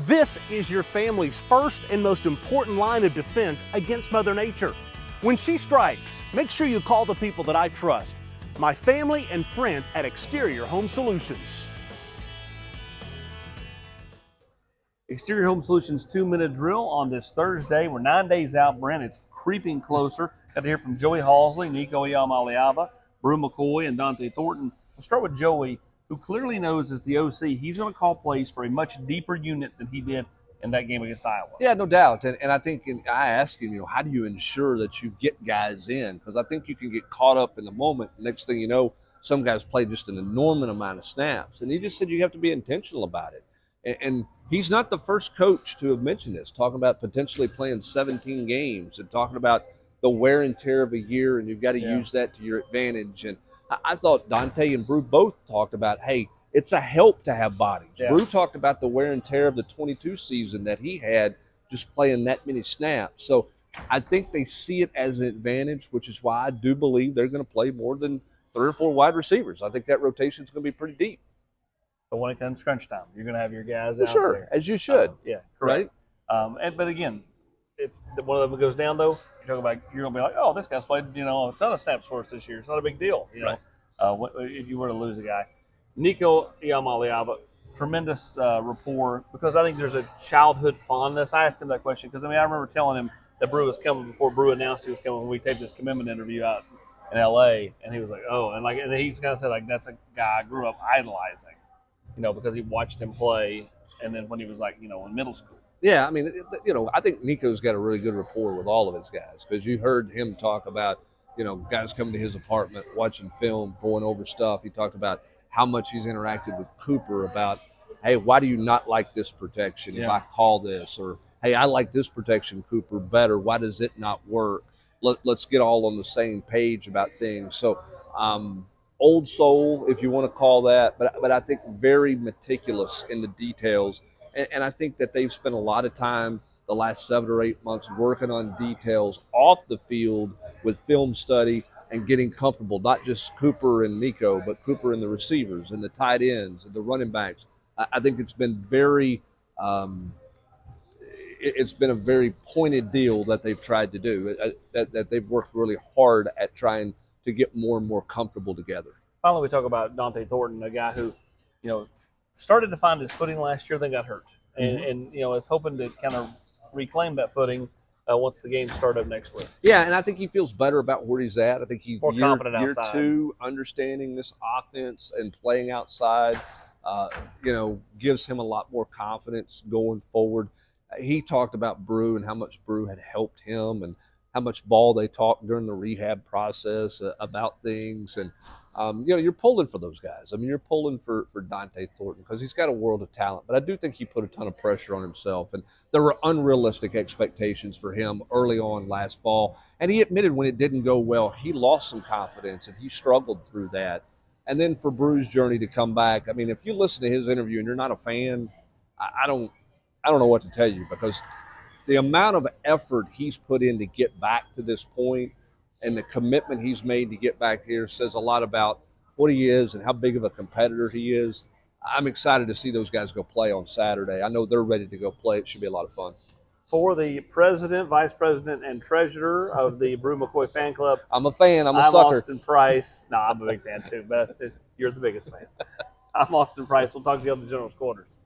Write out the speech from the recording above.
This is your family's first and most important line of defense against Mother Nature. When she strikes, make sure you call the people that I trust, my family and friends at Exterior Home Solutions. Exterior Home Solutions 2-minute drill on this Thursday. We're 9 days out, Brent. It's creeping closer. Got to hear from Joey Halsley, Nico Iamaleava, Brew McCoy, and Dante Thornton. We'll start with Joey, who clearly knows as the OC, he's going to call plays for a much deeper unit than he did in that game against Iowa. Yeah, no doubt. And I think I asked him, how do you ensure that you get guys in? Because I think you can get caught up in the moment. Next thing you know, some guys play just an enormous amount of snaps. And he just said you have to be intentional about it. And he's not the first coach to have mentioned this, talking about potentially playing 17 games and talking about the wear and tear of a year, and you've got to use that to your advantage. And I thought Dante and Brew both talked about, hey, it's a help to have bodies. Yeah. Brew talked about the wear and tear of the 22 season that he had just playing that many snaps. So I think they see it as an advantage, which is why I do believe they're going to play more than 3 or 4 wide receivers. I think that rotation is going to be pretty deep. But when it comes crunch time, you're going to have your guys out sure, there. As you should. Yeah, correct. Right? But again, if one of them goes down, though, you're going to be like, oh, this guy's played, a ton of snaps for us this year. It's not a big deal, right. If you were to lose a guy. Nico Iamaleava, tremendous rapport, because I think there's a childhood fondness. I asked him that question because, I remember telling him that Brew was coming before Brew announced he was coming when we taped this commitment interview out in L.A., and he was like, oh, and he's kind of said, that's a guy I grew up idolizing. Because he watched him play, and then when he was in middle school. Yeah, I think Nico's got a really good rapport with all of his guys, because you heard him talk about, guys coming to his apartment, watching film, going over stuff. He talked about how much he's interacted with Cooper about, hey, why do you not like this protection if I call this? Or, hey, I like this protection, Cooper, better. Why does it not work? Let's get all on the same page about things. So, old soul, if you want to call that, but I think very meticulous in the details. And I think that they've spent a lot of time the last 7 or 8 months working on details off the field with film study and getting comfortable, not just Cooper and Nico, but Cooper and the receivers and the tight ends and the running backs. I think it's been a very pointed deal that they've tried to do, that they've worked really hard at trying to get more and more comfortable together. Finally, we talk about Dante Thornton, a guy who, started to find his footing last year, then got hurt. And is hoping to kind of reclaim that footing once the games start up next week. Yeah, and I think he feels better about where he's at. I think he's more confident outside. Year 2, understanding this offense and playing outside, gives him a lot more confidence going forward. He talked about Brew and how much Brew had helped him and how much ball they talked during the rehab process about things. And, you're pulling for those guys. You're pulling for Dante Thornton because he's got a world of talent. But I do think he put a ton of pressure on himself. And there were unrealistic expectations for him early on last fall. And he admitted when it didn't go well, he lost some confidence and he struggled through that. And then for Brew's journey to come back, if you listen to his interview and you're not a fan, I don't know what to tell you, because the amount of effort he's put in to get back to this point and the commitment he's made to get back here says a lot about what he is and how big of a competitor he is. I'm excited to see those guys go play on Saturday. I know they're ready to go play. It should be a lot of fun. For the president, vice president, and treasurer of the Brew McCoy fan club, I'm a fan. I'm a sucker. Austin Price. No, I'm a big fan too, but you're the biggest fan. I'm Austin Price. We'll talk to you on the General's Quarters.